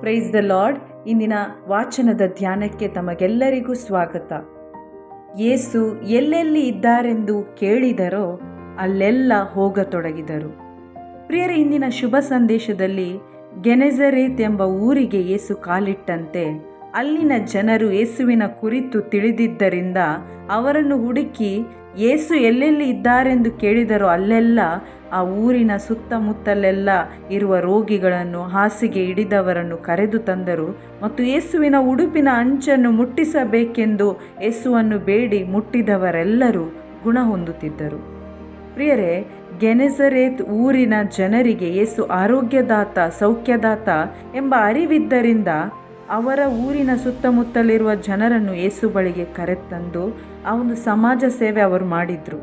Price the lord. ಇಂದಿನ ವಾಚನದ ಧ್ಯಾನಕ್ಕೆ ತಮಗೆಲ್ಲರಿಗೂ ಸ್ವಾಗತ. ಯೇಸು ಎಲ್ಲೆಲ್ಲಿ ಇದ್ದಾರೆಂದು ಕೇಳಿದರೋ ಅಲ್ಲೆಲ್ಲ ಹೋಗತೊಡಗಿದರು. ಪ್ರಿಯರೇ, ಇಂದಿನ ಶುಭ ಸಂದೇಶದಲ್ಲಿ ಗೆನೆಜರೇತ್ ಎಂಬ ಊರಿಗೆ ಯೇಸು ಕಾಲಿಟ್ಟಂತೆ ಅಲ್ಲಿನ ಜನರು ಯೇಸುವಿನ ಕುರಿತು ತಿಳಿದಿದ್ದರಿಂದ ಅವರನ್ನು ಹುಡುಕಿ ಯೇಸು ಎಲ್ಲೆಲ್ಲಿ ಇದ್ದಾರೆಂದು ಕೇಳಿದರೋ ಅಲ್ಲೆಲ್ಲ ಆ ಊರಿನ ಸುತ್ತಮುತ್ತಲೆಲ್ಲ ಇರುವ ರೋಗಿಗಳನ್ನು, ಹಾಸಿಗೆ ಹಿಡಿದವರನ್ನು ಕರೆದು ತಂದರು ಮತ್ತು ಯೇಸುವಿನ ಉಡುಪಿನ ಅಂಚನ್ನು ಮುಟ್ಟಿಸಬೇಕೆಂದು ಯೇಸುವನ್ನು ಬೇಡಿ ಮುಟ್ಟಿದವರೆಲ್ಲರೂ ಗುಣ ಹೊಂದುತ್ತಿದ್ದರು. ಪ್ರಿಯರೇ, ಗೆನೆಜರೇತ್ ಊರಿನ ಜನರಿಗೆ ಯೇಸು ಆರೋಗ್ಯದಾತ, ಸೌಖ್ಯದಾತ ಎಂಬ ಅರಿವಿದ್ದರಿಂದ ಅವರ ಊರಿನ ಸುತ್ತಮುತ್ತಲಿರುವ ಜನರನ್ನು ಯೇಸು ಬಳಿಗೆ ಕರೆತಂದು ಆ ಒಂದು ಸಮಾಜ ಸೇವೆ ಅವರು ಮಾಡಿದರು.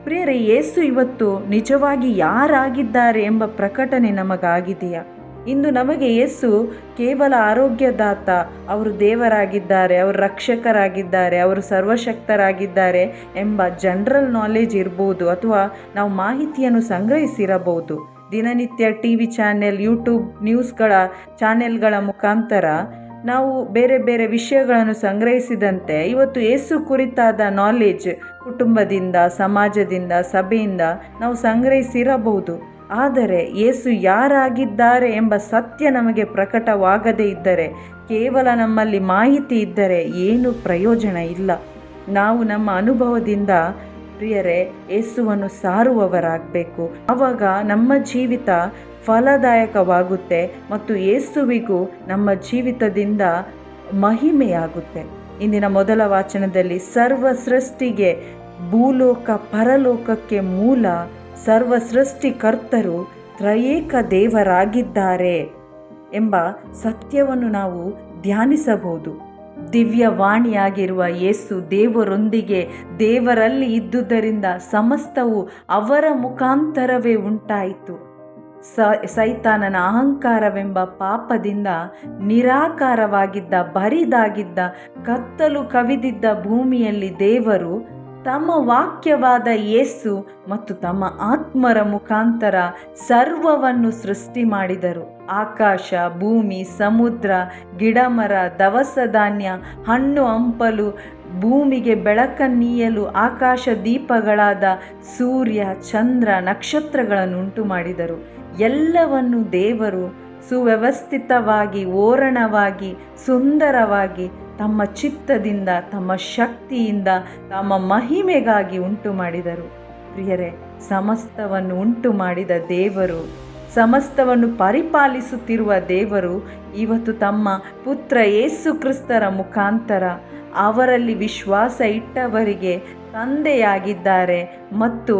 ಪ್ರಿಯರೇ, ಯೇಸು ಇವತ್ತು ನಿಜವಾಗಿ ಯಾರಾಗಿದ್ದಾರೆ ಎಂಬ ಪ್ರಕಟಣೆ ನಮಗಾಗಿದೆಯಾ? ಇಂದು ನಮಗೆ ಯೇಸು ಕೇವಲ ಆರೋಗ್ಯದಾತ, ಅವರು ದೇವರಾಗಿದ್ದಾರೆ, ಅವರು ರಕ್ಷಕರಾಗಿದ್ದಾರೆ, ಅವರು ಸರ್ವಶಕ್ತರಾಗಿದ್ದಾರೆ ಎಂಬ ಜನರಲ್ ನಾಲೆಜ್ ಇರ್ಬೋದು, ಅಥವಾ ನಾವು ಮಾಹಿತಿಯನ್ನು ಸಂಗ್ರಹಿಸಿರಬಹುದು. ದಿನನಿತ್ಯ TV ಚಾನೆಲ್, ಯೂಟ್ಯೂಬ್ ನ್ಯೂಸ್ಗಳ ಚಾನೆಲ್ಗಳ ಮುಖಾಂತರ ನಾವು ಬೇರೆ ಬೇರೆ ವಿಷಯಗಳನ್ನು ಸಂಗ್ರಹಿಸಿದಂತೆ ಇವತ್ತು ಯೇಸು ಕುರಿತಾದ ನಾಲೆಜ್ ಕುಟುಂಬದಿಂದ, ಸಮಾಜದಿಂದ, ಸಭೆಯಿಂದ ನಾವು ಸಂಗ್ರಹಿಸಿರಬಹುದು. ಆದರೆ ಯೇಸು ಯಾರಾಗಿದ್ದಾರೆ ಎಂಬ ಸತ್ಯ ನಮಗೆ ಪ್ರಕಟವಾಗದೇ ಇದ್ದರೆ, ಕೇವಲ ನಮ್ಮಲ್ಲಿ ಮಾಹಿತಿ ಇದ್ದರೆ ಏನು ಪ್ರಯೋಜನ ಇಲ್ಲ. ನಾವು ನಮ್ಮ ಅನುಭವದಿಂದ ಪ್ರಿಯರೇ ಯೇಸುವನ್ನು ಸಾರುವವರಾಗಬೇಕು. ಆವಾಗ ನಮ್ಮ ಜೀವಿತ ಫಲದಾಯಕವಾಗುತ್ತೆ ಮತ್ತು ಯೇಸುವಿಗೂ ನಮ್ಮ ಜೀವಿತದಿಂದ ಮಹಿಮೆಯಾಗುತ್ತೆ. ಇಂದಿನ ಮೊದಲ ವಾಚನದಲ್ಲಿ ಸರ್ವ ಸೃಷ್ಟಿಗೆ, ಭೂಲೋಕ ಪರಲೋಕಕ್ಕೆ ಮೂಲ ಸರ್ವ ಸೃಷ್ಟಿಕರ್ತರು ತ್ರಯೇಕ ದೇವರಾಗಿದ್ದಾರೆ ಎಂಬ ಸತ್ಯವನ್ನು ನಾವು ಧ್ಯಾನಿಸಬಹುದು. ದಿವ್ಯವಾಣಿಯಾಗಿರುವ ಯೇಸು ದೇವರೊಂದಿಗೆ, ದೇವರಲ್ಲಿ ಇದ್ದುದರಿಂದ ಸಮಸ್ತವು ಅವರ ಮುಖಾಂತರವೇ ಉಂಟಾಯಿತು. ಸೈತಾನನ ಅಹಂಕಾರವೆಂಬ ಪಾಪದಿಂದ ನಿರಾಕಾರವಾಗಿದ್ದ, ಬರಿದಾಗಿದ್ದ, ಕತ್ತಲು ಕವಿದಿದ್ದ ಭೂಮಿಯಲ್ಲಿ ದೇವರು ತಮ್ಮ ವಾಕ್ಯವಾದ ಯೇಸು ಮತ್ತು ತಮ್ಮ ಆತ್ಮರ ಮುಖಾಂತರ ಸರ್ವವನ್ನು ಸೃಷ್ಟಿ ಮಾಡಿದರು. ಆಕಾಶ, ಭೂಮಿ, ಸಮುದ್ರ, ಗಿಡಮರ, ದವಸ ಧಾನ್ಯ, ಹಣ್ಣು ಹಂಪಲು, ಭೂಮಿಗೆ ಬೆಳಕನ್ನೀಯಲು ಆಕಾಶ ದೀಪಗಳಾದ ಸೂರ್ಯ, ಚಂದ್ರ, ನಕ್ಷತ್ರಗಳನ್ನು ಉಂಟು ಮಾಡಿದರು. ಎಲ್ಲವನ್ನು ದೇವರು ಸುವ್ಯವಸ್ಥಿತವಾಗಿ, ಓರಣವಾಗಿ, ಸುಂದರವಾಗಿ ತಮ್ಮ ಚಿತ್ತದಿಂದ, ತಮ್ಮ ಶಕ್ತಿಯಿಂದ, ತಮ್ಮ ಮಹಿಮೆಗಾಗಿ ಉಂಟು ಮಾಡಿದರು. ಪ್ರಿಯರೇ, ಸಮಸ್ತವನ್ನು ಉಂಟು ಮಾಡಿದ ದೇವರು, ಸಮಸ್ತವನ್ನು ಪರಿಪಾಲಿಸುತ್ತಿರುವ ದೇವರು ಇವತ್ತು ತಮ್ಮ ಪುತ್ರ ಯೇಸು ಕ್ರಿಸ್ತರ ಮುಖಾಂತರ ಅವರಲ್ಲಿ ವಿಶ್ವಾಸ ಇಟ್ಟವರಿಗೆ ತಂದೆಯಾಗಿದ್ದಾರೆ ಮತ್ತು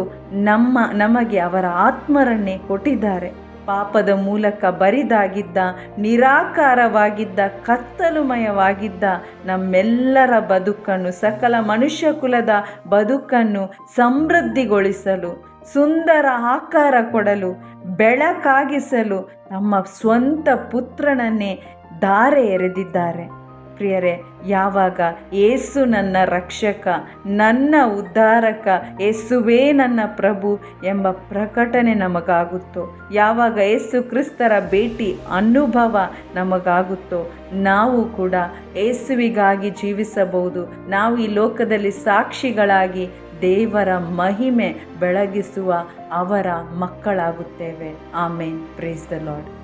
ನಮಗೆ ಅವರ ಆತ್ಮರನ್ನೇ ಕೊಟ್ಟಿದ್ದಾರೆ. ಪಾಪದ ಮೂಲಕ ಬರಿದಾಗಿದ್ದ, ನಿರಾಕಾರವಾಗಿದ್ದ, ಕತ್ತಲುಮಯವಾಗಿದ್ದ ನಮ್ಮೆಲ್ಲರ ಬದುಕನ್ನು, ಸಕಲ ಮನುಷ್ಯ ಕುಲದ ಬದುಕನ್ನು ಸಮೃದ್ಧಿಗೊಳಿಸಲು, ಸುಂದರ ಆಕಾರ ಕೊಡಲು, ಬೆಳಕಾಗಿಸಲು ತಮ್ಮ ಸ್ವಂತ ಪುತ್ರನನ್ನೇ ಧಾರೆ ಎರೆದಿದ್ದಾರೆ. ಪ್ರಿಯರೇ, ಯಾವಾಗ ಯೇಸು ನನ್ನ ರಕ್ಷಕ, ನನ್ನ ಉದ್ಧಾರಕ, ಯೇಸುವೇ ನನ್ನ ಪ್ರಭು ಎಂಬ ಪ್ರಕಟಣೆ ನಮಗಾಗುತ್ತೋ, ಯಾವಾಗ ಯೇಸು ಕ್ರಿಸ್ತರ ಭೇಟಿ ಅನುಭವ ನಮಗಾಗುತ್ತೋ, ನಾವು ಕೂಡ ಯೇಸುವಿಗಾಗಿ ಜೀವಿಸಬಹುದು. ನಾವು ಈ ಲೋಕದಲ್ಲಿ ಸಾಕ್ಷಿಗಳಾಗಿ ದೇವರ ಮಹಿಮೆ ಬೆಳಗಿಸುವ ಅವರ ಮಕ್ಕಳಾಗುತ್ತೇವೆ. ಆಮೇನ್. Praise the lord.